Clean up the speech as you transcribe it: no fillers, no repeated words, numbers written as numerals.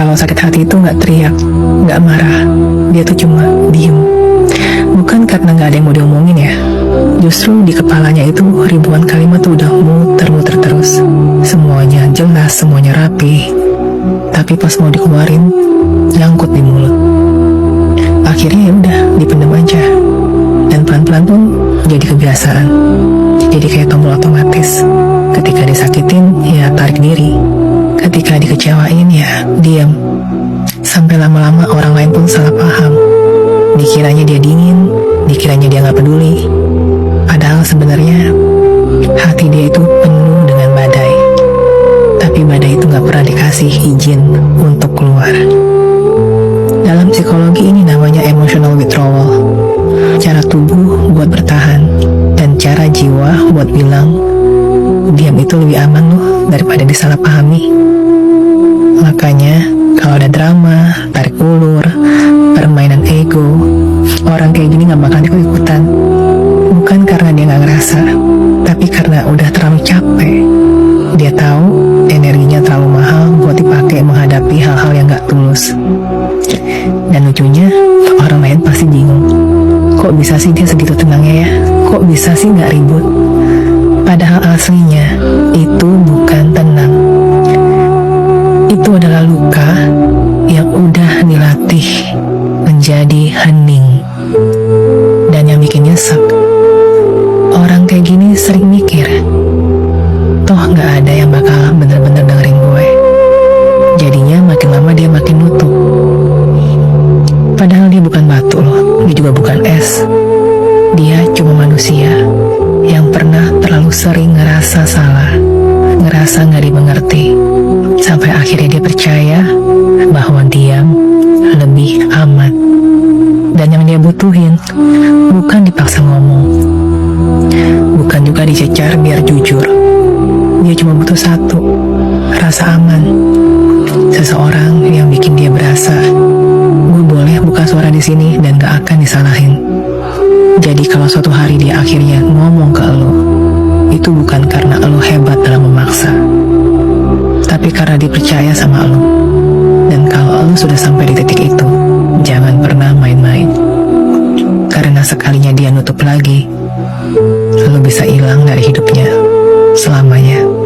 kalau sakit hati itu nggak teriak, nggak marah, dia tuh cuma diem. Bukan karena nggak ada yang mau diomongin ya, justru di kepalanya itu ribuan kalimat tuh udah muter-muter terus. Semuanya jelas, semuanya rapi, tapi pas mau dikeluarin, nyangkut di mulut. Akhirnya ya udah, dipendam aja. Dan pelan-pelan pun jadi kebiasaan. Jadi kayak tombol otomatis. Ketika disakitin, ya tarik diri. Ketika dikecewain, ya diam. Sampai lama-lama orang lain pun salah paham. Dikiranya dia dingin, dikiranya dia gak peduli. Padahal sebenarnya hati dia itu penuh dengan badai. Tapi badai itu gak pernah dikasih izin untuk keluar. Dalam psikologi ini namanya emotional withdrawal. Cara tubuh buat bertahan, dan cara jiwa buat bilang, diam itu lebih aman loh daripada disalahpahami. Makanya kalau ada drama, tarik ulur, permainan ego, orang kayak gini gak bakal ikut-ikutan. Bukan karena dia gak ngerasa, tapi karena udah terlalu capek. Dia tahu energinya terlalu mahal buat dipakai menghadapi hal-hal yang gak tulus. Dan lucunya, orang lain pasti bingung. Kok bisa sih dia segitu tenangnya ya? Kok bisa sih gak ribut? Padahal aslinya itu bukan tenang. Itu adalah luka yang udah dilatih menjadi hening. Dan yang bikin nyesek, orang kayak gini sering mikir, toh gak ada yang bakal bener-bener dengerin gue. Jadinya makin lama dia makin nutup. Padahal dia bukan batu loh, dia juga bukan es. Dia cuma manusia yang pernah terlalu sering ngerasa salah, ngerasa gak dimengerti, sampai akhirnya dia percaya bahwa diam lebih aman. Dan yang dia butuhin bukan dipaksa ngomong, bukan juga dicecar biar jujur. Dia cuma butuh satu, rasa aman. Seseorang yang bikin dia berasa, gue boleh buka suara di sini dan gak akan disalahin. Jadi kalau suatu hari dia akhirnya ngomong ke lo, itu bukan karena lo hebat dalam memaksa, tapi karena dia percaya sama lo. Dan kalau lo sudah sampai di titik itu, jangan pernah main-main. Karena sekalinya dia nutup lagi, lo bisa hilang dari hidupnya selamanya.